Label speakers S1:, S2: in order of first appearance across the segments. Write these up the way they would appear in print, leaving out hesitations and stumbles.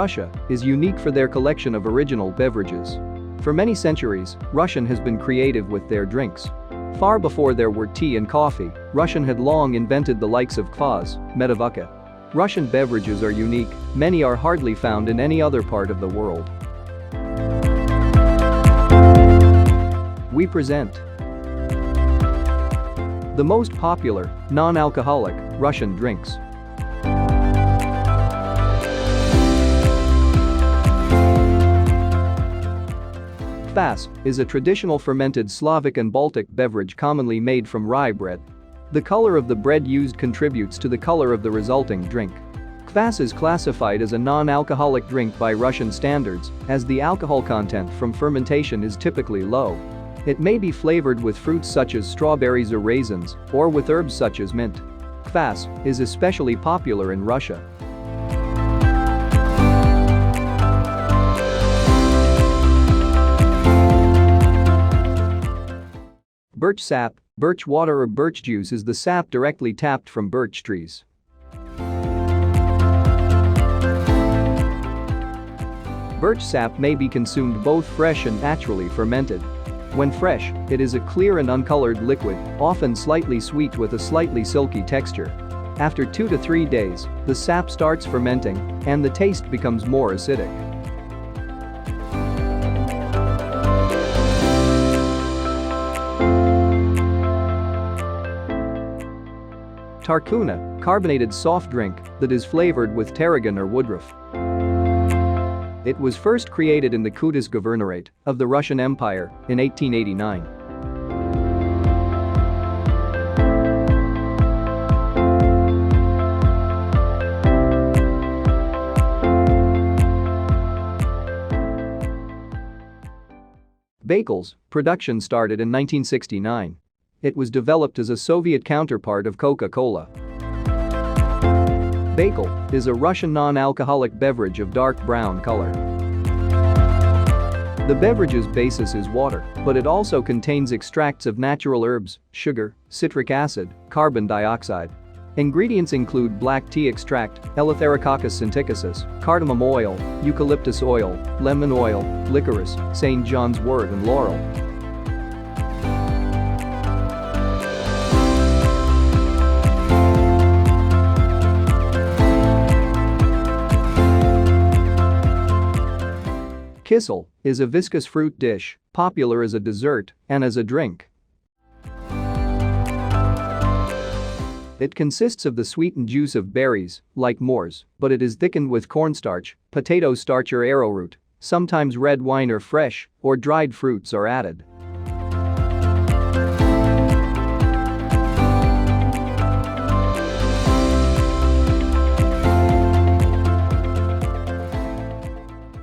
S1: Russia is unique for their collection of original beverages. For many centuries, Russian has been creative with their drinks. Far before there were tea and coffee, Russian had long invented the likes of kvass, vodka. Russian beverages are unique, many are hardly found in any other part of the world. We present the most popular, non-alcoholic, Russian drinks. Kvass is a traditional fermented Slavic and Baltic beverage commonly made from rye bread. The color of the bread used contributes to the color of the resulting drink. Kvass is classified as a non-alcoholic drink by Russian standards, as the alcohol content from fermentation is typically low. It may be flavored with fruits such as strawberries or raisins, or with herbs such as mint. Kvass is especially popular in Russia. Birch sap, birch water or birch juice is the sap directly tapped from birch trees. Birch sap may be consumed both fresh and naturally fermented. When fresh, it is a clear and uncolored liquid, often slightly sweet with a slightly silky texture. After 2 to 3 days, the sap starts fermenting, and the taste becomes more acidic. Tarkuna, carbonated soft drink that is flavored with tarragon or woodruff. It was first created in the Kudus Governorate of the Russian Empire in 1889. Bagels, production started in 1969. It was developed as a Soviet counterpart of Coca-Cola. Bagel is a Russian non-alcoholic beverage of dark brown color. The beverage's basis is water, but it also contains extracts of natural herbs, sugar, citric acid, carbon dioxide. Ingredients include black tea extract, Eleutherococcus syntheticus, cardamom oil, eucalyptus oil, lemon oil, licorice, St. John's wort and laurel. Kissel is a viscous fruit dish, popular as a dessert and as a drink. It consists of the sweetened juice of berries, like mors, but it is thickened with cornstarch, potato starch or arrowroot. Sometimes red wine or fresh or dried fruits are added.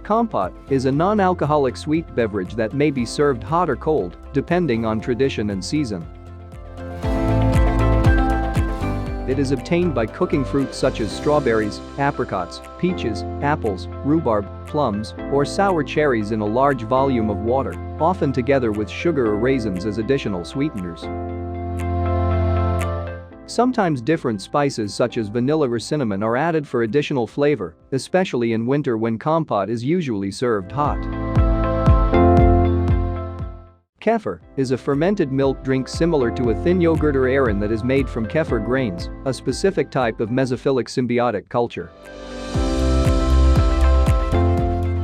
S1: Compote is a non-alcoholic sweet beverage that may be served hot or cold, depending on tradition and season. It is obtained by cooking fruits such as strawberries, apricots, peaches, apples, rhubarb, plums, or sour cherries in a large volume of water, often together with sugar or raisins as additional sweeteners. Sometimes different spices such as vanilla or cinnamon are added for additional flavor, especially in winter when compote is usually served hot. Kefir is a fermented milk drink similar to a thin yogurt or ayran that is made from kefir grains, a specific type of mesophilic symbiotic culture.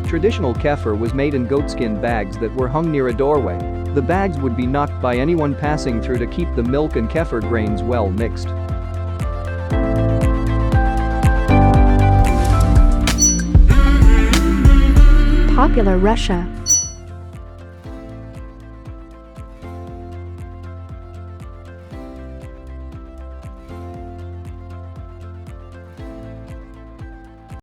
S1: Traditional kefir was made in goatskin bags that were hung near a doorway. The bags would be knocked by anyone passing through to keep the milk and kefir grains well mixed.
S2: Popular Russia.